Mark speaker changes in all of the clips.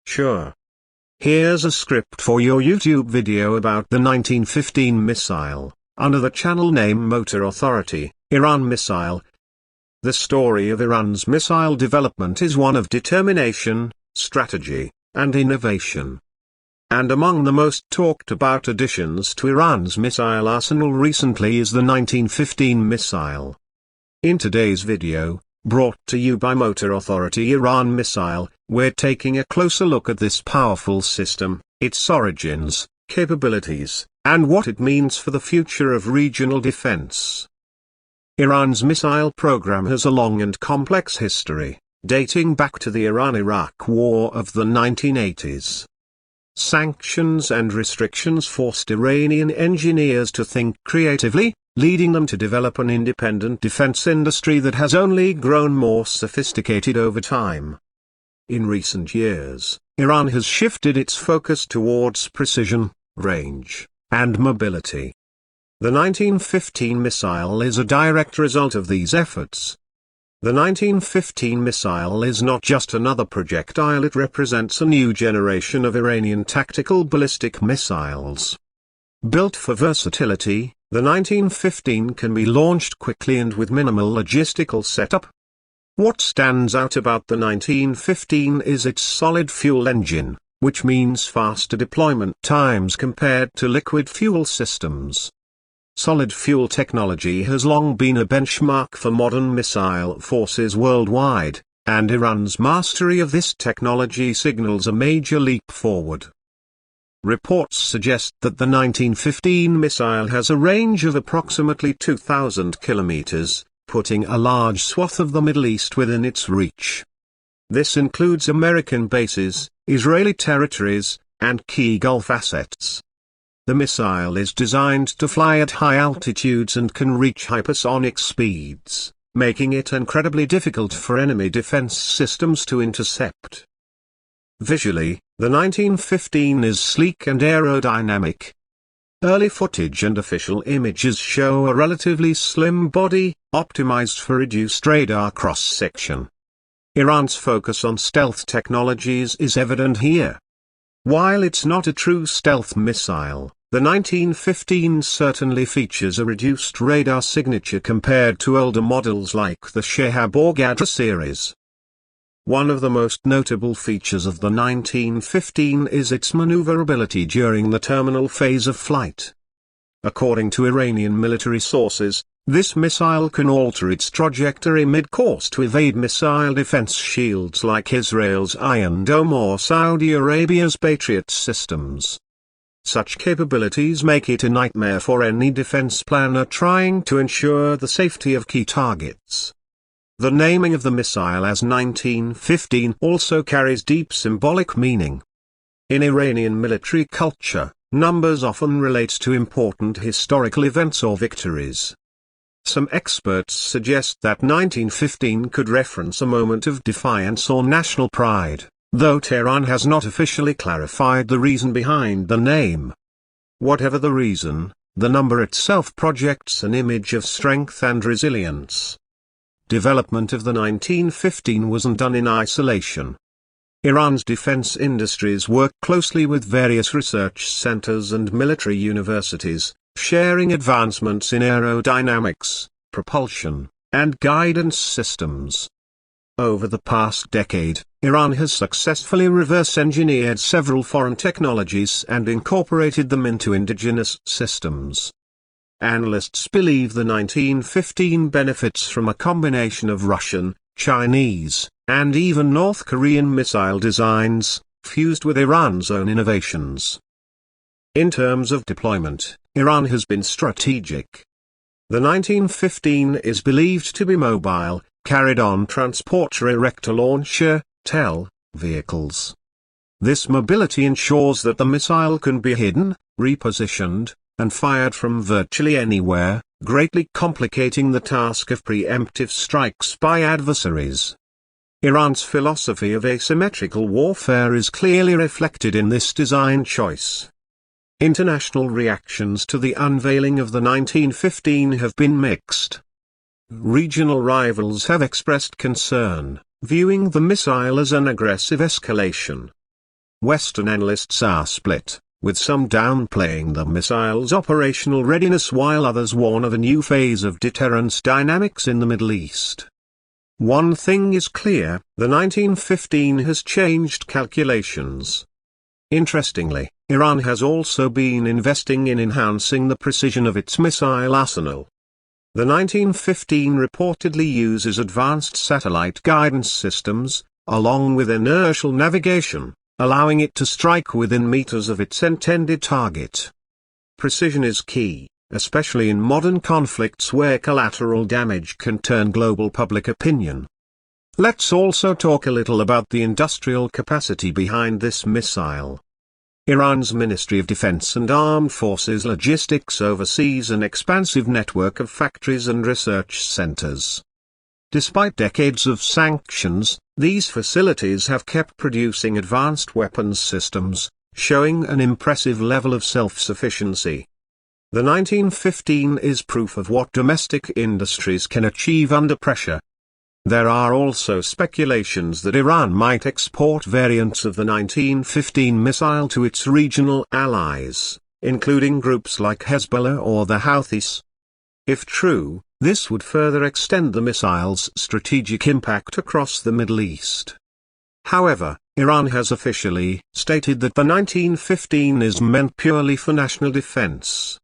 Speaker 1: Sure. Here's a script for your YouTube video about the 1915 missile, under the channel name Motor Authority, Iran Missile. The story of Iran's missile development is one of determination, strategy, and innovation. And among the most talked about additions to Iran's missile arsenal recently is the 1915 missile. In today's video, brought to you by Motor Authority Iran Missile, we're taking a closer look at this powerful system, its origins, capabilities, and what it means for the future of regional defense. Iran's missile program has a long and complex history, dating back to the Iran-Iraq War of the 1980s. Sanctions and restrictions forced Iranian engineers to think creatively, leading them to develop an independent defense industry that has only grown more sophisticated over time. In recent years, Iran has shifted its focus towards precision, range, and mobility. The 1915 missile is a direct result of these efforts. The 1915 missile is not just another projectile, it represents a new generation of Iranian tactical ballistic missiles. Built for versatility, the 1915 can be launched quickly and with minimal logistical setup. What stands out about the 1915 is its solid fuel engine, which means faster deployment times compared to liquid fuel systems. Solid fuel technology has long been a benchmark for modern missile forces worldwide, and Iran's mastery of this technology signals a major leap forward. Reports suggest that the 1915 missile has a range of approximately 2,000 kilometers, putting a large swath of the Middle East within its reach. This includes American bases, Israeli territories, and key Gulf assets. The missile is designed to fly at high altitudes and can reach hypersonic speeds, making it incredibly difficult for enemy defense systems to intercept. Visually, the 1915 is sleek and aerodynamic. Early footage and official images show a relatively slim body, optimized for reduced radar cross-section. Iran's focus on stealth technologies is evident here. While it's not a true stealth missile, the 1915 certainly features a reduced radar signature compared to older models like the Shehab or Ghadra series. One of the most notable features of the 1915 is its maneuverability during the terminal phase of flight. According to Iranian military sources, this missile can alter its trajectory mid-course to evade missile defense shields like Israel's Iron Dome or Saudi Arabia's Patriot systems. Such capabilities make it a nightmare for any defense planner trying to ensure the safety of key targets. The naming of the missile as 1915 also carries deep symbolic meaning. In Iranian military culture, numbers often relate to important historical events or victories. Some experts suggest that 1915 could reference a moment of defiance or national pride, though Tehran has not officially clarified the reason behind the name. Whatever the reason, the number itself projects an image of strength and resilience. Development of the 1915 wasn't done in isolation. Iran's defense industries work closely with various research centers and military universities, sharing advancements in aerodynamics, propulsion, and guidance systems. Over the past decade, Iran has successfully reverse-engineered several foreign technologies and incorporated them into indigenous systems. Analysts believe the 1915 benefits from a combination of Russian, Chinese, and even North Korean missile designs, fused with Iran's own innovations. In terms of deployment, Iran has been strategic. The 1915 is believed to be mobile, carried on transporter erector launcher, TEL, vehicles. This mobility ensures that the missile can be hidden, repositioned, and fired from virtually anywhere, greatly complicating the task of preemptive strikes by adversaries. Iran's philosophy of asymmetrical warfare is clearly reflected in this design choice. International reactions to the unveiling of the 1915 have been mixed. Regional rivals have expressed concern, viewing the missile as an aggressive escalation. Western analysts are split, with some downplaying the missile's operational readiness while others warn of a new phase of deterrence dynamics in the Middle East. One thing is clear, the 1915 has changed calculations. Interestingly, Iran has also been investing in enhancing the precision of its missile arsenal. The 1915 reportedly uses advanced satellite guidance systems, along with inertial navigation, allowing it to strike within meters of its intended target. Precision is key, especially in modern conflicts where collateral damage can turn global public opinion. Let's also talk a little about the industrial capacity behind this missile. Iran's Ministry of Defense and Armed Forces Logistics oversees an expansive network of factories and research centers. Despite decades of sanctions, these facilities have kept producing advanced weapons systems, showing an impressive level of self-sufficiency. The 1915 is proof of what domestic industries can achieve under pressure. There are also speculations that Iran might export variants of the 1915 missile to its regional allies, including groups like Hezbollah or the Houthis. If true, this would further extend the missile's strategic impact across the Middle East. However, Iran has officially stated that the 1915 is meant purely for national defense.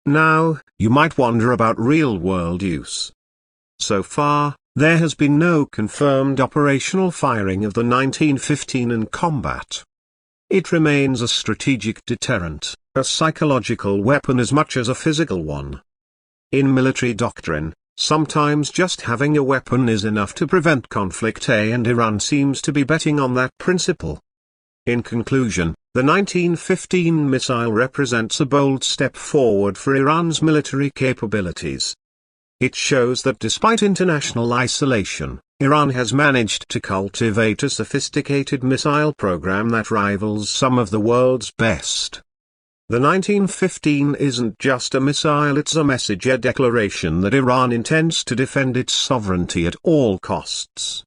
Speaker 1: Now, you might wonder about real-world use. So far, there has been no confirmed operational firing of the 1915 in combat. It remains a strategic deterrent, a psychological weapon as much as a physical one. In military doctrine, sometimes just having a weapon is enough to prevent conflict, and Iran seems to be betting on that principle. In conclusion, the 1915 missile represents a bold step forward for Iran's military capabilities. It shows that despite international isolation, Iran has managed to cultivate a sophisticated missile program that rivals some of the world's best. The 1915 isn't just a missile, it's a message, a declaration that Iran intends to defend its sovereignty at all costs.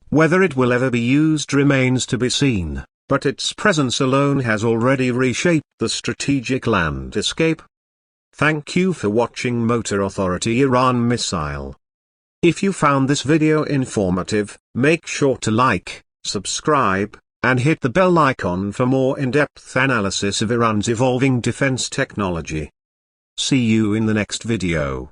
Speaker 1: Whether it will ever be used remains to be seen, but its presence alone has already reshaped the strategic landscape. Thank you for watching Motor Authority Iran Missile. If you found this video informative, make sure to like, subscribe, and hit the bell icon for more in-depth analysis of Iran's evolving defense technology. See you in the next video.